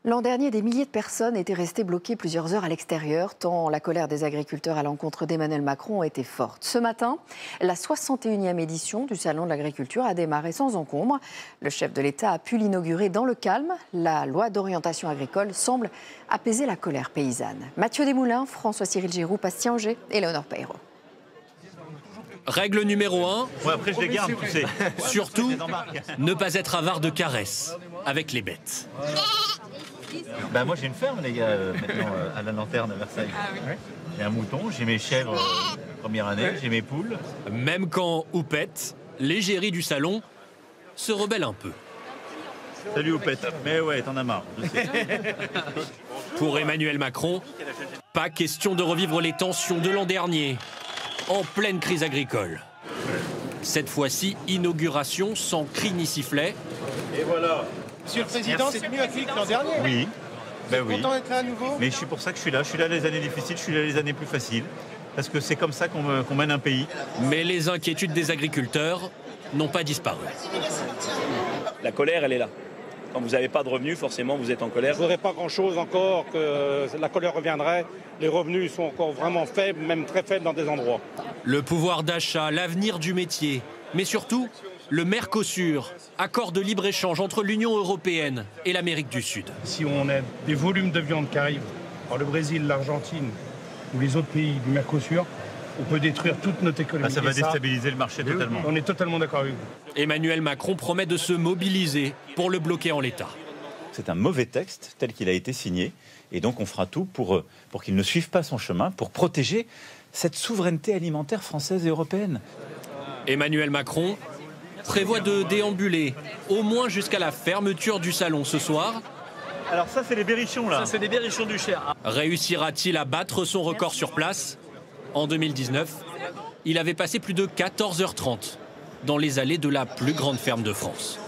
L'an dernier, des milliers de personnes étaient restées bloquées plusieurs heures à l'extérieur, tant la colère des agriculteurs à l'encontre d'Emmanuel Macron était forte. Ce matin, la 61e édition du Salon de l'agriculture a démarré sans encombre. Le chef de l'État a pu l'inaugurer dans le calme. La loi d'orientation agricole semble apaiser la colère paysanne. Mathieu Desmoulins, François-Cyril Giroux, Bastien Auger et Léonore Peyrot. Règle numéro 1, ouais, après je les garde, tu sais. Surtout, ne pas être avare de caresses avec les bêtes. Bah moi j'ai une ferme les gars, maintenant à la Lanterne à Versailles. J'ai un mouton, j'ai mes chèvres première année, j'ai mes poules. Même quand Houppette, l'égérie du salon, se rebelle un peu. Salut Houppette, mais ouais t'en as marre, je sais. Pour Emmanuel Macron, pas question de revivre les tensions de l'an dernier, en pleine crise agricole. Cette fois-ci, inauguration sans cri ni sifflet. Et voilà. Monsieur le Président, c'est mieux accueilli que l'an dernier. Oui, ben oui. Content d'être là à nouveau. Mais je suis pour ça que je suis là. Je suis là les années difficiles, je suis là les années plus faciles. Parce que c'est comme ça qu'on mène un pays. Mais les inquiétudes des agriculteurs n'ont pas disparu. La colère, elle est là. Quand vous n'avez pas de revenus, forcément, vous êtes en colère. Je ne voudrais pas grand-chose encore, que la colère reviendrait. Les revenus sont encore vraiment faibles, même très faibles dans des endroits. Le pouvoir d'achat, l'avenir du métier, mais surtout le Mercosur, accord de libre-échange entre l'Union européenne et l'Amérique du Sud. Si on a des volumes de viande qui arrivent par le Brésil, l'Argentine ou les autres pays du Mercosur, on peut détruire toute notre économie. Ça va déstabiliser le marché totalement. On est totalement d'accord avec vous. Emmanuel Macron promet de se mobiliser pour le bloquer en l'état. C'est un mauvais texte tel qu'il a été signé. Et donc on fera tout pour qu'il ne suive pas son chemin, pour protéger cette souveraineté alimentaire française et européenne. Emmanuel Macron prévoit de déambuler, au moins jusqu'à la fermeture du salon ce soir. Alors ça c'est les berrichons là. Ça, c'est des berrichons du Cher. Réussira-t-il à battre son record sur place ? En 2019, il avait passé plus de 14h30 dans les allées de la plus grande ferme de France.